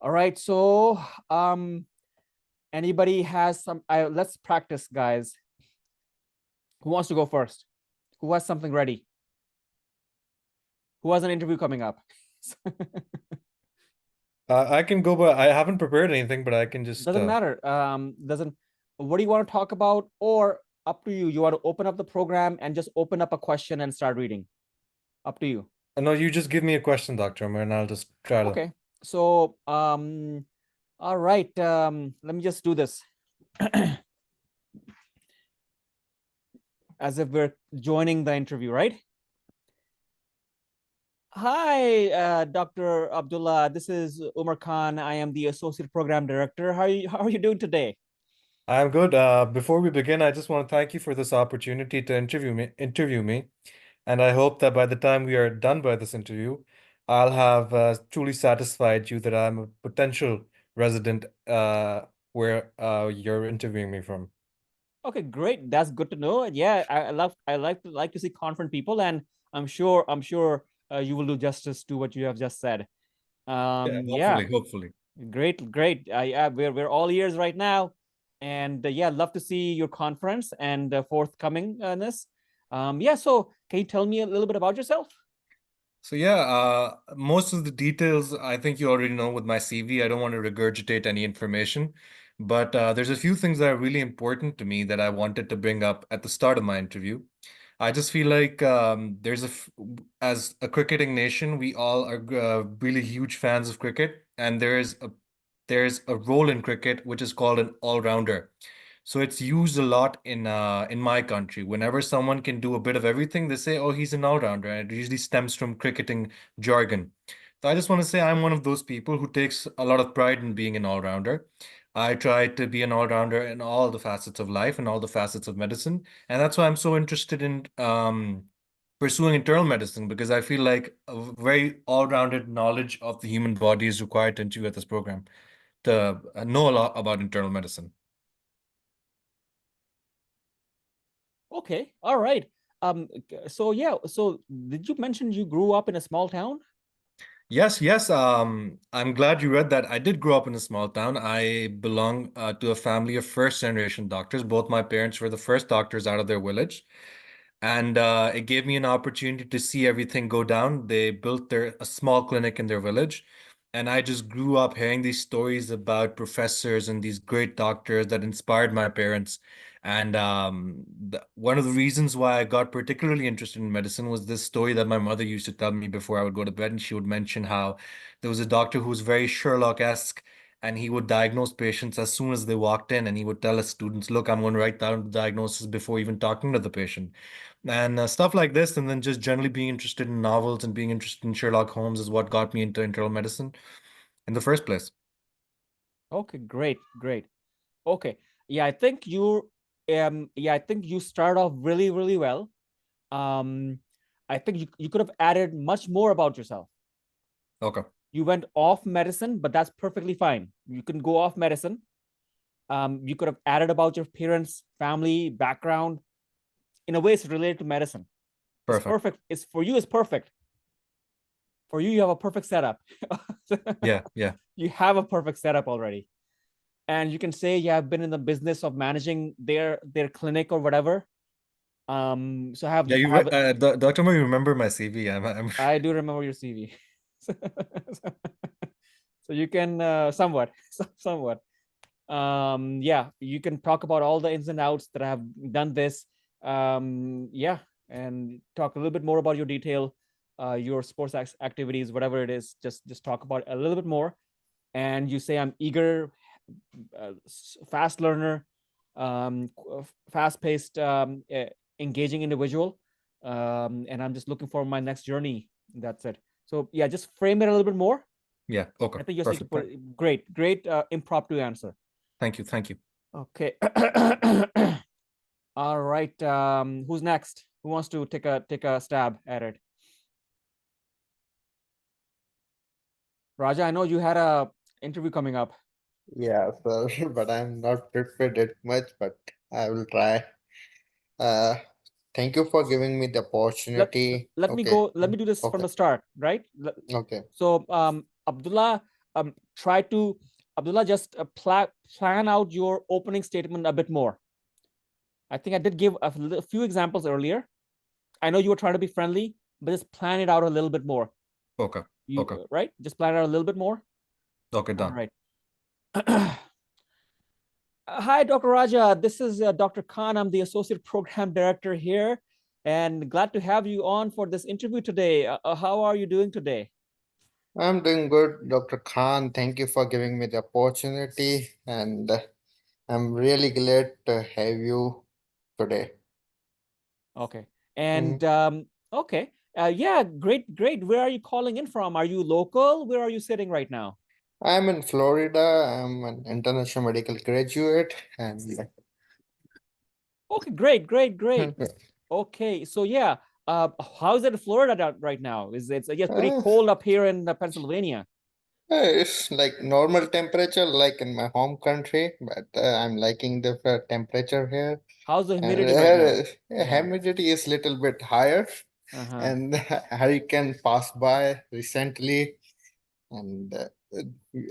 All right. So, anybody has some, let's practice, guys. Who wants to go first? Who has something ready? Who has an interview coming up? I can go, but I haven't prepared anything, but I can just Doesn't matter. What do you want to talk about? Or up to you. You want to open up the program and just open up a question and start reading. Up to you. no, you just give me a question, Dr. Amar, and I'll just try to. Okay. So, all right. Let me just do this. As if we're joining the interview, right? Hi, Dr. Abdullah. This is Umar Khan. I am the Associate Program Director. How are you doing today? I'm good. Before we begin, I just want to thank you for this opportunity to interview me, and I hope that by the time we are done by this interview, I'll have truly satisfied you that I'm a potential resident where you're interviewing me from. Okay, great. That's good to know. Yeah, I like to see confident people, and I'm sure you will do justice to what you have just said. Yeah, Yeah, hopefully. great. Yeah, we're all ears right now, and yeah, love to see your conference and forthcomingness. Yeah, so can you tell me a little bit about yourself? So yeah, most of the details I think you already know with my CV. I don't want to regurgitate any information, but there's a few things that are really important to me that I wanted to bring up at the start of my interview. I just feel like as a cricketing nation, we all are really huge fans of cricket, and there's a role in cricket which is called an all-rounder. So it's used a lot in my country. Whenever someone can do a bit of everything, they say, "Oh, he's an all-rounder," and it usually stems from cricketing jargon. So I just want to say I'm one of those people who takes a lot of pride in being an all-rounder. I try to be an all-rounder in all the facets of life and all the facets of medicine, and that's why I'm so interested in pursuing internal medicine because I feel like a very all-rounded knowledge of the human body is required to enter at this program to know a lot about internal medicine. Okay, all right. So yeah, so did you mention you grew up in a small town? Yes. I'm glad you read that. I did grow up in a small town. I belong to a family of first generation doctors. Both my parents were the first doctors out of their village. And it gave me an opportunity to see everything go down. They built a small clinic in their village. And I just grew up hearing these stories about professors and these great doctors that inspired my parents. And one of the reasons why I got particularly interested in medicine was this story that my mother used to tell me before I would go to bed. And she would mention how there was a doctor who was very Sherlock-esque, and he would diagnose patients as soon as they walked in. And he would tell his students, "Look, I'm going to write down the diagnosis before even talking to the patient." And stuff like this, and then just generally being interested in novels and being interested in Sherlock Holmes is what got me into internal medicine in the first place. Okay, great. Okay. Yeah, I think you start off really well. Um, I think you could have added much more about yourself. Okay, You went off medicine, but that's perfectly fine. You can go off medicine. You could have added about your parents, family, background. In a way, it's related to medicine. It's perfect. perfect. It's for you, it's perfect. For you, you have a perfect setup. Yeah. You have a perfect setup already. And you can say, yeah, I've been in the business of managing their clinic or whatever. So Yeah, Dr. Mo, you remember my CV. I'm I do remember your CV. So you can somewhat. Yeah, you can talk about all the ins and outs that I have done this. Yeah, and talk a little bit more about your detail, your sports activities, whatever it is. Just talk about it a little bit more. And you say I'm eager, fast learner, fast paced, engaging individual, and I'm just looking for my next journey. That's it. So yeah, just frame it a little bit more. yeah, okay, I think you're speaking perfect. for great impromptu answer. Thank you. Okay. All right. Who's next? Who wants to take a stab at it? Raja, I know you had a interview coming up. Yeah, sir, but I'm not prepared that much, but I will try. Uh, Thank you for giving me the Let opportunity. let me Okay, go. Let me do this from okay, the start, right? okay. So, Abdullah, try to, Abdullah, just plan out your opening statement a bit more. I think I did give a few examples earlier. I know you were trying to be friendly, but just plan it out a little bit more. Okay. Okay. Right? Just plan it out a little bit more. Okay, All done. right. Hi, Dr. Raja. This is Dr. Khan. I'm the Associate Program Director here, and glad to have you on for this interview today. How are you doing today? I'm doing good, Dr. Khan. Thank you for giving me the opportunity, and I'm really glad to have you today. Okay. And okay. Yeah, great. Where are you calling in from? Are you local? Where are you sitting right now? I'm in Florida. I'm an international medical graduate, and Okay, great. Okay, so yeah, how's it in Florida right now? Is it yes, pretty uh, cold up here in Pennsylvania? it's like normal temperature, like in my home country, but I'm liking the temperature here. How's the And humidity right now? Yeah. humidity is little bit higher, Uh-huh. and hurricane passed by recently, and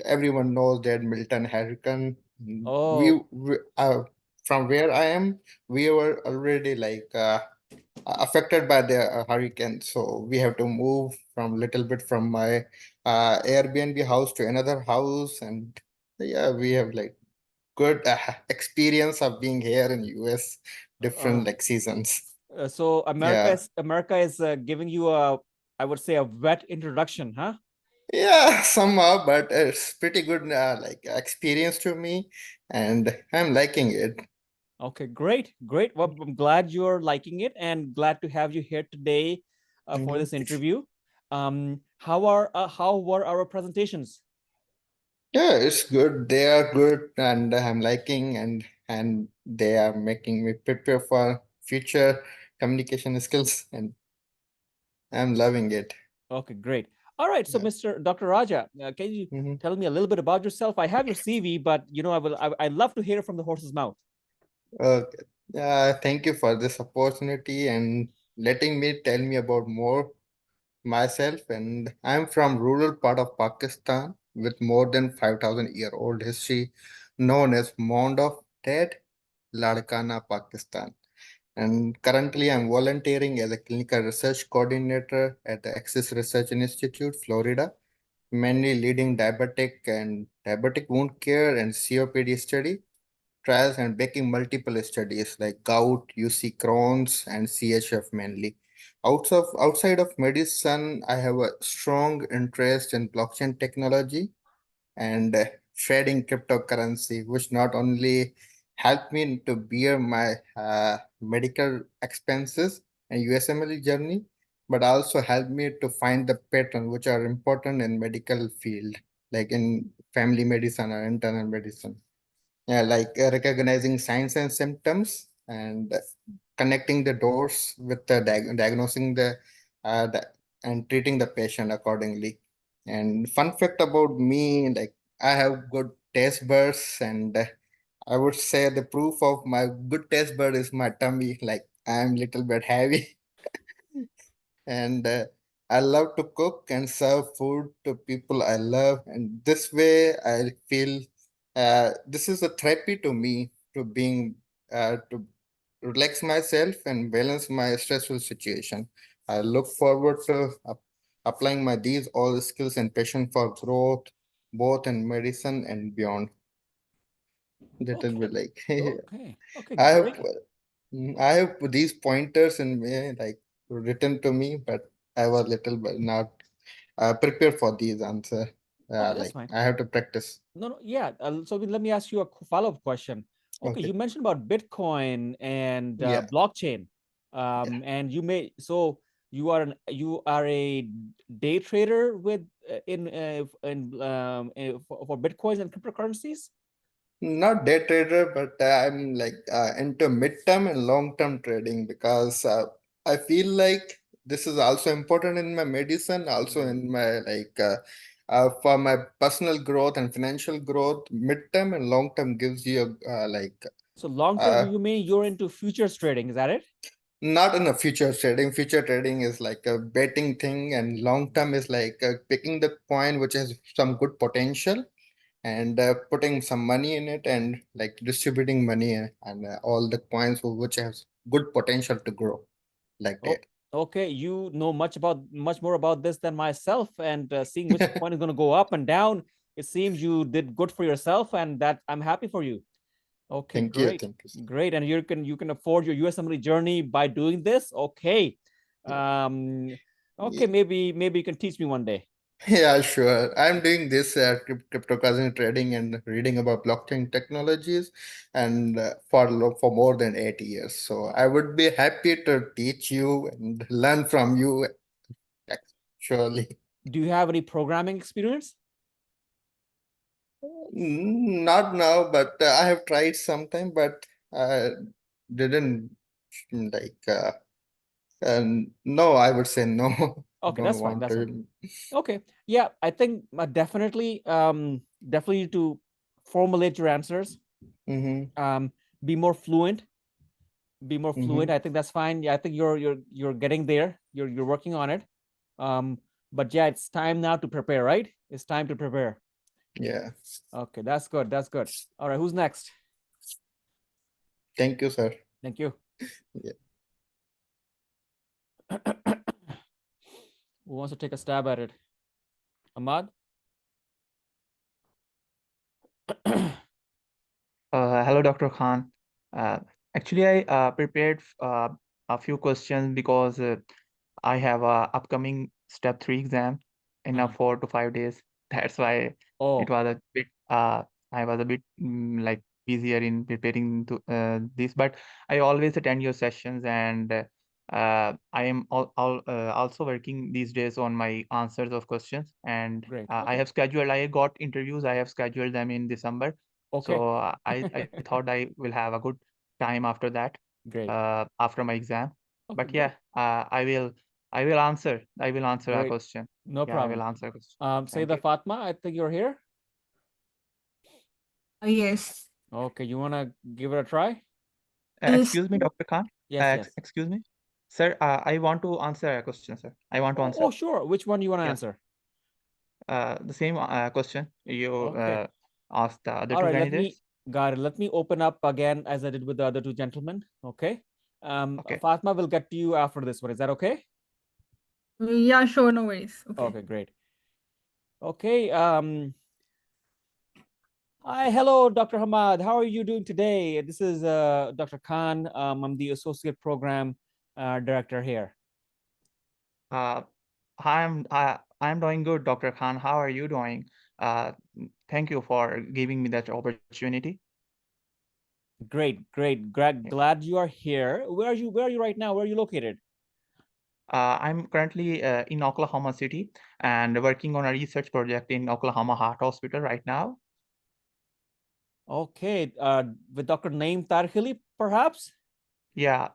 everyone knows that Milton hurricane. Oh, From where I am, we were already like affected by the hurricane, so we have to move from little bit from my Airbnb house to another house, and yeah, we have like good experience of being here in US, uh, different like seasons. so Yeah. America is giving you a, I would say, a wet introduction, huh? Yeah, somehow, but it's pretty good like experience to me, and I'm liking it. Okay, great. Well, I'm glad you're liking it and glad to have you here today for Mhm. this interview. How were our presentations? Yeah, it's good. They are good, and I'm liking, and they are making me prepare for future communication skills, and I'm loving it. Okay, great. All right, so Yeah. Mr. Dr. Raja, can you Mhm. tell me a little bit about yourself? I have your CV, but I'd love to hear it from the horse's mouth. Okay. Thank you for this opportunity and letting me tell me about more myself. And I'm from rural part of Pakistan with more than 5,000-year-old history, known as Mound of Dead, Ladkana, Pakistan. And currently, I'm volunteering as a clinical research coordinator at the Axis Research Institute, Florida, mainly leading diabetic wound care and COPD study trials and backing multiple studies like gout, UC Crohn's, and CHF mainly. Outside of medicine, I have a strong interest in blockchain technology and trading cryptocurrency, which not only helped me to bear my medical expenses and USMLE journey, but also helped me to find the pattern which are important in medical field, like in family medicine or internal medicine. Yeah, like recognizing signs and symptoms and connecting the doors with the diagnosing the and treating the patient accordingly. And fun fact about me, like I have good taste buds, and I would say the proof of my good taste bud is my tummy. Like I'm little bit heavy, and I love to cook and serve food to people I love, and this way I feel this is a therapy to me to relax myself and balance my stressful situation. I look forward to applying my these all skills and passion for growth, both in medicine and beyond. That will be Okay, like okay, I have great. I have these pointers in me like written to me, but I was little bit not prepared for these answer. Okay, that's Like fine. I have to practice. No, yeah. So let me ask you a follow-up question. Okay, Okay. you mentioned about Bitcoin and Yeah. blockchain, Yeah. and you are a day trader with for Bitcoins and cryptocurrencies. Not day trader, but I'm like into midterm and long term trading because I feel like this is also important in my medicine, also Mm. in my for my personal growth and financial growth. Midterm and long term gives you So long term, uh, you mean you're into futures trading? Is that it? not in a future trading. Future trading is like a betting thing, and long term is like picking the coin which has some good potential and putting some money in it and like distributing money and all the coins which has good potential to grow like Oh, that. okay. You know much more about this than myself, and seeing which coin is going to go up and down. It seems you did good for yourself, and that I'm happy for you. Okay, Thank you. great, Thank you. great. And you can afford your USMLE journey by doing this. Okay. Yeah. Okay, maybe you can teach me one day. Yeah, sure. I'm doing this cryptocurrency trading and reading about blockchain technologies, and for more than 8 years. So I would be happy to teach you and learn from you. Actually, Do you have any programming experience? not now, but I have tried sometime, but I didn't like. No, I would say no. I Okay, don't that's fine. want That's fine. to. Okay. Yeah, I think definitely to formulate your answers. Mm-hmm, Be more fluent. Be more fluent. mm-hmm. I think that's fine. Yeah, I think you're getting there. You're working on it. Um, but yeah, it's time now to prepare, right? It's time to prepare. Yeah. Okay, that's good. That's good. All right, who's next? Thank you, sir. Thank you. Yeah. Who wants to take a stab at it? Ahmad? Hello, Dr. Khan. Uh, Actually, I prepared a few questions because I have a upcoming step 3 exam in Uh-huh. 4 to 5 days. That's why it Oh, was a bit I was a bit like busier in preparing to this. But I always attend your sessions, and I am also working these days on my answers of questions. And great. I Okay. have scheduled. I got interviews. I have scheduled them in December. Okay. So I thought I will have a good time after that, Great. after my exam. Okay, But good. yeah, I will answer a Great. question. No Yeah, I will problem. answer a question. Thank Sayeda you. Fatma, I think you're here. Yes. Okay, you want to give it a try? Yes. Excuse me, Dr. Khan. Yes, yes. Excuse me, sir. I want to answer a question, sir. I want to answer. Oh, sure. Which one you want to Yeah. answer? The same question you Okay. asked the other All two right, candidates. got it. Let me open up again as I did with the other two gentlemen. Okay. Okay. Fatma will get to you after this one. Is that okay? Yeah, sure, no worries. Okay. Okay, great. Okay. Hi, hello, Dr. Hamad. How are you doing today? This is Dr. Khan. I'm the associate program director here. Uh, I'm doing good, Dr. Khan. How are you doing? Thank you for giving me that opportunity. Great, great. Glad you are here. Where are you? Where are you right now? Where are you located? I'm currently in Oklahoma City and working on a research project in Oklahoma Heart Hospital right now. Okay, with Dr. Naeem Tarhili, perhaps? Yeah,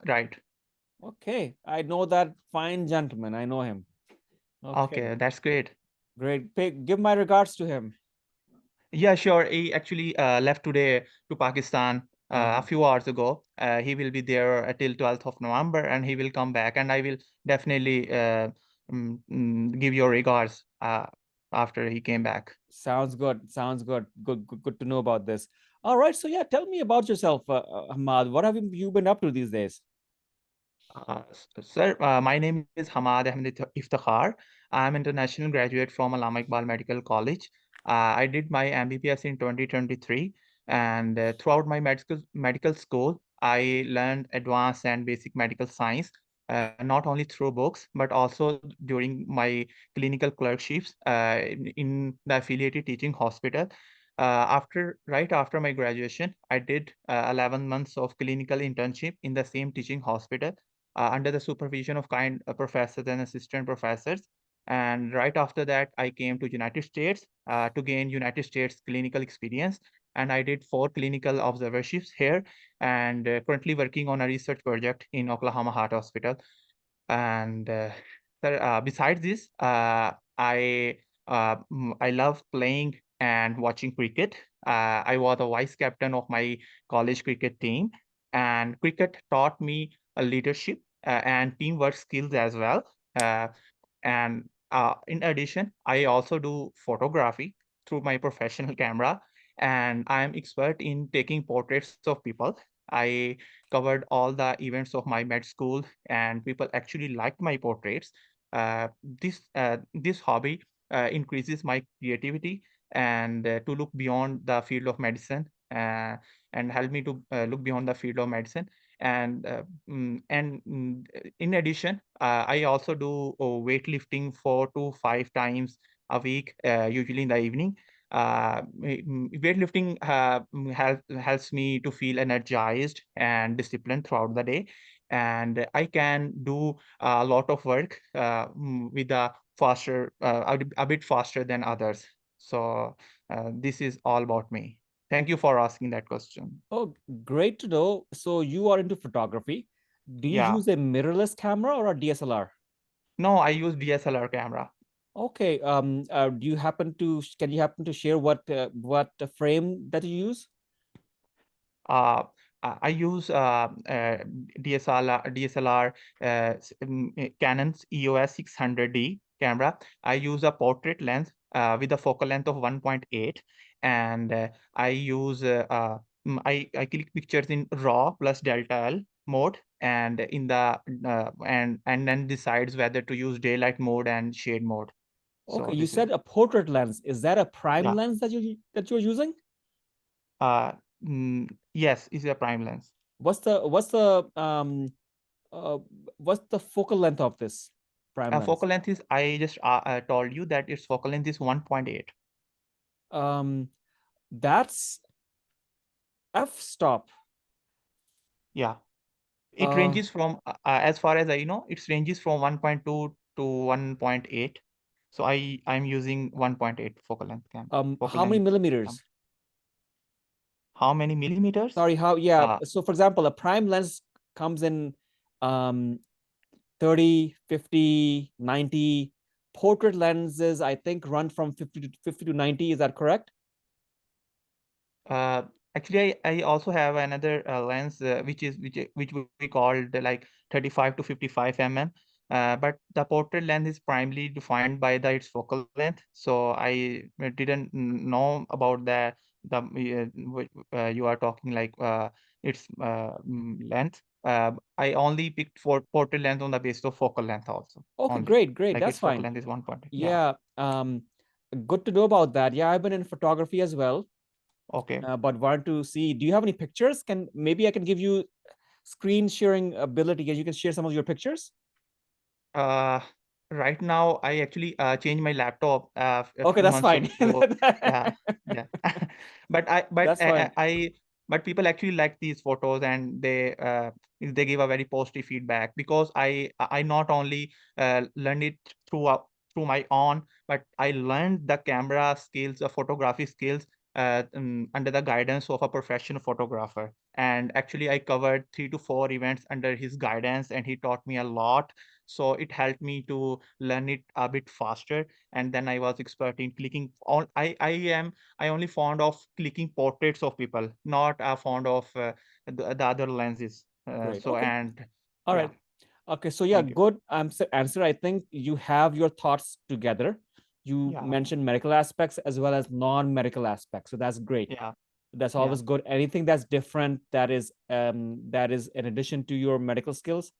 right. Okay, I know that fine gentleman. I know him. Okay, Okay, that's great. great. Give my regards to him. Yeah, sure. He actually left today to Pakistan a few hours ago. He will be there till 12th of November, and he will come back. And I will definitely give your regards after he came back. Sounds good. Sounds good. Good to know about this. All right. So yeah, tell me about yourself, Ahmad. What have you been up to these days? Sir, my name is Hamad Ahmed 𝐓𝐨𝐻. I'm international graduate from 𝐓𝐨𝐻 𝐈𝐧𝐭𝐞𝐫𝐯𝐢 Medical College. I did my MBBS in 2023, and throughout my medical school, I learned advanced and basic medical science, not only through books, but also during my clinical clerkships in the affiliated teaching hospital. Right after my graduation, I did 11 months of clinical internship in the same teaching hospital under the supervision of kind professors and assistant professors. And right after that, I came to United States to gain United States clinical experience. And I did 4 clinical observerships here, and currently working on a research project in Oklahoma Heart Hospital. And besides this, I love playing and watching cricket. I was a vice captain of my college cricket team, and cricket taught me leadership and teamwork skills as well. And in addition, I also do photography. through my professional camera, and I'm expert in taking portraits of people. I covered all the events of my med school, and people actually liked my portraits. This hobby increases my creativity and to look beyond the field of medicine, and help me to look beyond the field of medicine. And in addition, I also do weightlifting 4 to 5 times a week, usually in the evening. Weightlifting helps me to feel energized and disciplined throughout the day, and I can do a lot of work with a bit faster than others. So this is all about me. Thank you for asking that question. Oh, great to know. So you are into photography. Do you Yeah. use a mirrorless camera or a DSLR? No, I use DSLR camera. Okay. Do you happen to can you happen to share what frame that you use? I use DSLR Canon's EOS 600D camera. I use a portrait lens with a focal length of 1.8, and I use I click pictures in RAW plus Delta L mode, and in the and then decides whether to use daylight mode and shade mode. So Okay, you this is said a portrait lens. Is that a prime yeah. lens that you're using? Yes, it's a prime lens. What's the focal length of this prime lens? Focal length is, I just told you that its focal length is 1.8. That's f-stop. Yeah, it ranges from as far as I know, it ranges from 1.2 to 1.8. So I'm using 1.8 focal length camera. How many millimeters? How many millimeters? Sorry, so for example, a prime lens comes in 30, 50, 90. Portrait lenses, I think, run from 50 to 90. Is that correct? Actually, I also have another lens which we called like 35 to 55 mm. But the portrait lens is primarily defined by its focal length. So I didn't know about you are talking like its length. I only picked for portrait length on the basis of focal length also. Okay, Only. great. Like That's its focal fine. length is 1.8. Yeah. Good to know about that. Yeah, I've been in photography as well. Okay. But wanted to see, do you have any pictures? Maybe I can give you screen sharing ability, and you can share some of your pictures. Right now I actually changed my laptop a Okay, few that's months fine. ago. Yeah. That's fine. But people actually like these photos, and they give a very positive feedback, because I not only learned it through my own, but I learned the camera skills, the photography skills under the guidance of a professional photographer. And actually I covered 3 to 4 events under his guidance, and he taught me a lot. So it helped me to learn it a bit faster. And then I was expert in clicking on, I only fond of clicking portraits of people, not fond of the other lenses. Great. So, Okay. and All yeah. right. Okay. So yeah, Thank you. good answer. I think you have your thoughts together. You Yeah. mentioned medical aspects as well as non-medical aspects. So that's great. Yeah. That's Yeah. always good. Anything that's different, that is in addition to your medical skills,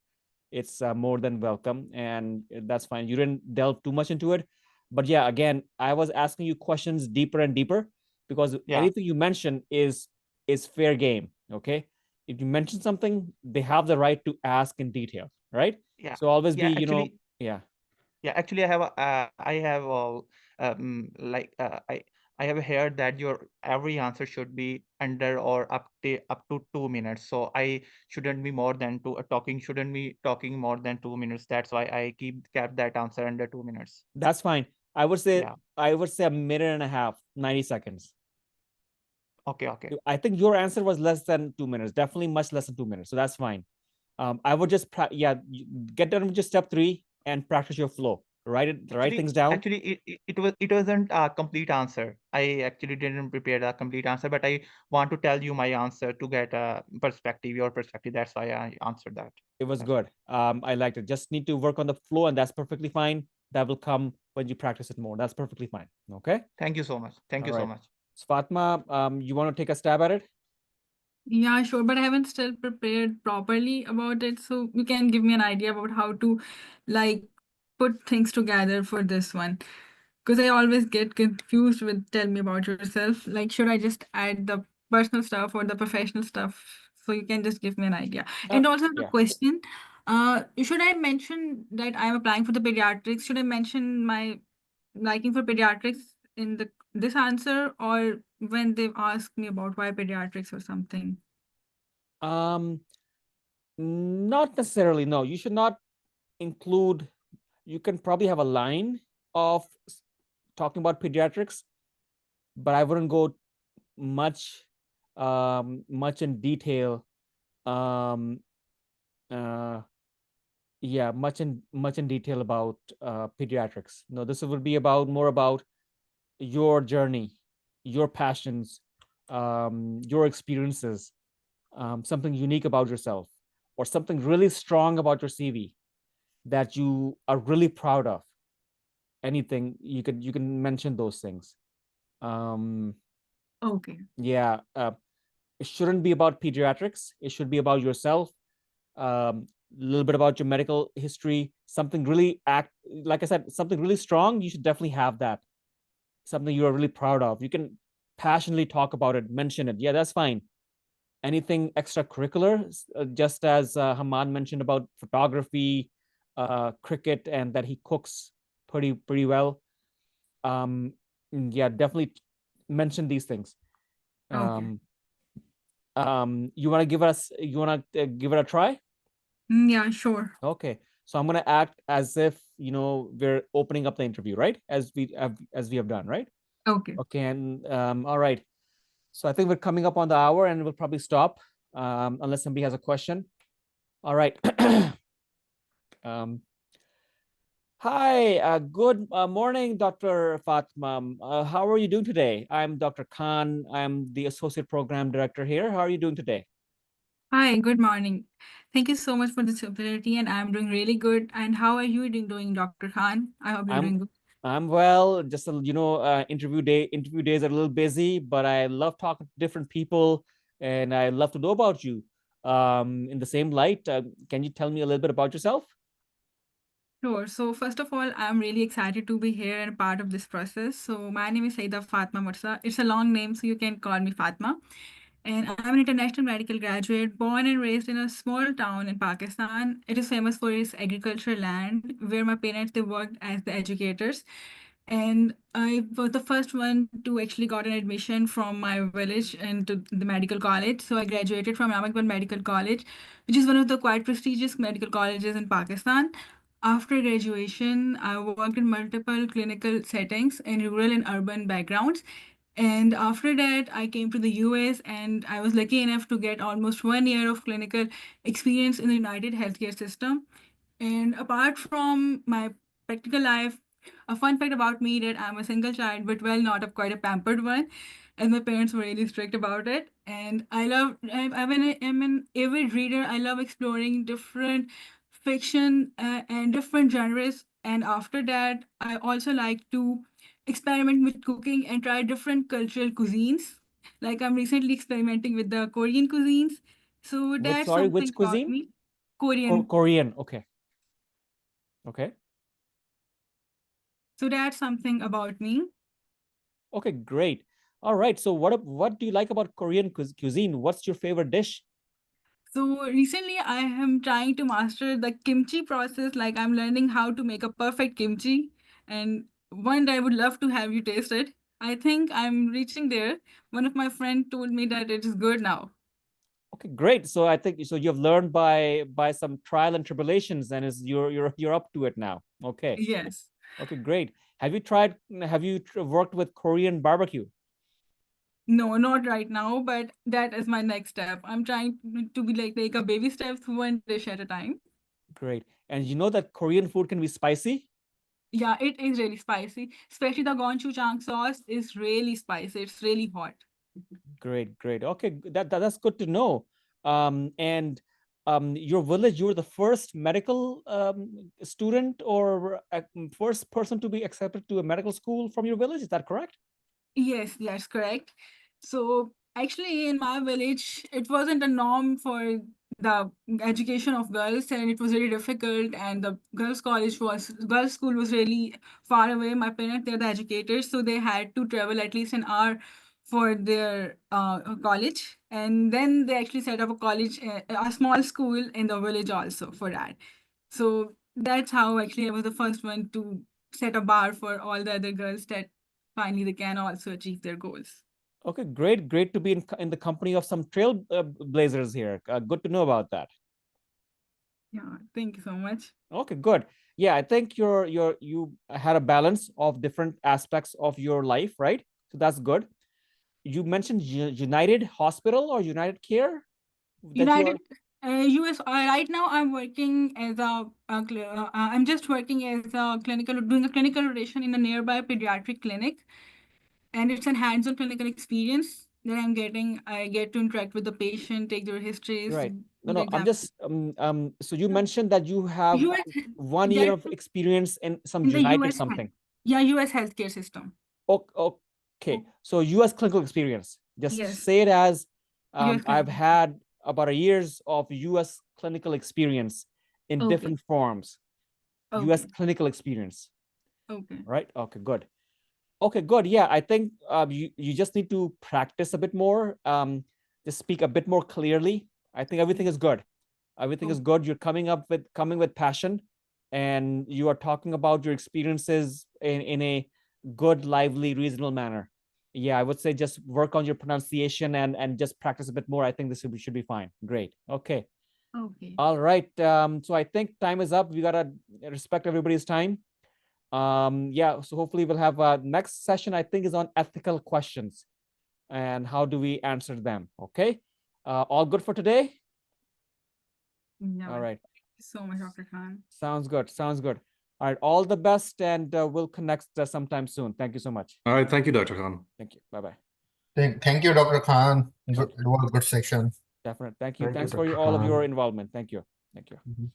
it's more than welcome, and that's fine. You didn't delve too much into it, but yeah, again, I was asking you questions deeper and deeper, because Yeah. anything you mention is fair game. Okay, if you mention something, they have the right to ask in detail, right? Yeah. So always Yeah. be, Actually, yeah. Yeah, actually, I have like I have heard that your every answer should be under or up to 2 minutes. So I shouldn't be more than shouldn't be talking more than 2 minutes. That's why I kept that answer under 2 minutes. That's fine. I would say Yeah. a minute and a half, 90 seconds. Okay. I think your answer was less than 2 minutes, definitely much less than 2 minutes. So that's fine. I would just get done with just step 3 and practice your flow. Write things down. Actually, it wasn't a complete answer. I actually didn't prepare a complete answer, but I want to tell you my answer to get a perspective, your perspective. That's why I answered that. It was good. I liked it. Just need to work on the flow, and that's perfectly fine. that will come when you practice it more. That's perfectly fine. Okay. Thank you so much. Thank you All so right. much. So Fatma, you want to take a stab at it? Yeah, sure, but I haven't still prepared properly about it. So you can give me an idea about how to like put things together for this one. Because I always get confused with tell me about yourself. Like, should I just add the personal stuff or the professional stuff? So you can just give me an idea. And also the Yeah. question, should I mention that I'm applying for the pediatrics? Should I mention my liking for pediatrics in the this answer, or when they ask me about why pediatrics or something? Not necessarily. No, you should not include. You can probably have a line of talking about pediatrics, but I wouldn't go much much in detail. Yeah, much in detail about pediatrics. No, this will be about more about your journey, your passions, your experiences, something unique about yourself, or something really strong about your CV that you are really proud of. Anything you can mention those things. Okay. Yeah, it shouldn't be about pediatrics. It should be about yourself. A little bit about your medical history, something really like I said, something really strong. You should definitely have that. Something you are really proud of. You can passionately talk about it, mention it. Yeah, that's fine. Anything extracurricular, just as Hamad mentioned about photography, cricket, and that he cooks pretty well. Yeah, definitely mention these things. Okay. You want to give it a try? Yeah, sure. Okay, so I'm gonna act as if we're opening up the interview, right? As we have done, right? Okay. Okay, and all right. So I think we're coming up on the hour, and we'll probably stop unless somebody has a question. All right. Hi, good morning, Dr. Fatma. How are you doing today? I'm Dr. Khan. I'm the Associate Program Director here. How are you doing today? Hi, good morning. Thank you so much for this opportunity, and I'm doing really good. And how are you doing, Dr. Khan? I hope you're doing good. I'm well. Just interview days are a little busy, but I love talking to different people, and I love to know about you. In the same light, can you tell me a little bit about yourself? Sure. So first of all, I'm really excited to be here and a part of this process. So my name is Saida Fatma Mursa. It's a long name, so you can call me Fatma. And I'm an international medical graduate, born and raised in a small town in Pakistan. It is famous for its agricultural land, where my parents they worked as the educators. And I was the first one to actually got an admission from my village into the medical college. So I graduated from 𝐓𝐴 Medical College, which is one of the quite prestigious medical colleges in Pakistan. After graduation, I worked in multiple clinical settings in rural and urban backgrounds. And after that, I came to the US and I was lucky enough to get almost 1 year of clinical experience in the United Healthcare System. And apart from my practical life, a fun fact about me that I'm a single child, but well, not a quite a pampered one, as my parents were really strict about it. And I'm an avid reader. I love exploring different fiction and different genres. And after that, I also like to experiment with cooking and try different cultural cuisines. Like I'm recently experimenting with the Korean cuisines. So that's Sorry, something which about cuisine? me. Korean. Korean. Okay. Okay. So that's something about me. Okay, great. All right. So what do you like about Korean cuisine? What's your favorite dish? So recently I am trying to master the kimchi process. Like I'm learning how to make a perfect kimchi. And one day I would love to have you taste it. I think I'm reaching there. One of my friends told me that it is good now. Okay, great. So I think so you've learned by some trial and tribulations, and is you're up to it now. Okay. Yes. Okay, great. Have you worked with Korean barbecue? No, not right now, but that is my next step. I'm trying to be like take a baby steps one dish at a time. Great. And you know that Korean food can be spicy? Yeah, it is really spicy. Especially the gochujang sauce is really spicy. It's really hot. Great, great. Okay, that's good to know. And your village, you were the first medical student or first person to be accepted to a medical school from your village. Is that correct? Yes, that's correct. So actually, in my village, it wasn't a norm for the education of girls, and it was really difficult. And the girls' school was really far away. My parents, they're the educators, so they had to travel at least an hour for their college. And then they actually set up a college, a small school in the village also for that. So that's how actually I was the first one to set a bar for all the other girls that finally they can also achieve their goals. Okay, great. Great to be in the company of some trailblazers here. Good to know about that. Yeah, thank you so much. Okay, good. Yeah, I think you had a balance of different aspects of your life, right? So that's good. You mentioned United Hospital or United Care? United US. Right now, I'm working as I'm just working as doing a clinical rotation in a nearby pediatric clinic, and it's a hands-on clinical experience that I'm getting. I get to interact with the patient, take their histories. Right. do No, the no, I'm exam. just so you mentioned that you have US 1 year that's of experience in some in the United US something. US healthcare system. Okay, so US clinical experience. Just Yes. say it as US I've clinical. had about a years of US clinical experience in Okay. different forms. US Okay. clinical experience, Okay. right? Okay, good. Okay, good. Yeah, I think you just need to practice a bit more. Just speak a bit more clearly. I think everything is good. Everything is good. You're coming with passion, and you are talking about your experiences in a good, lively, reasonable manner. Yeah, I would say just work on your pronunciation and just practice a bit more. I think this should be fine. Great. Okay. Okay. All right. So I think time is up. We gotta respect everybody's time. Yeah, so hopefully we'll have next session, I think, is on ethical questions and how do we answer them. Okay. All good for today? Yeah. All right. Thank you so much, Dr. Khan. Sounds good. Sounds good. All right. All the best, and we'll connect sometime soon. Thank you so much. All right. Thank you, Dr. Khan. Thank you. Bye-bye. Thank you, Dr. Khan. Good, it was a good section. Definitely. Thank you. Thank you, Thanks for Dr. all of your Khan. involvement. Thank you. Thank you. Mhm.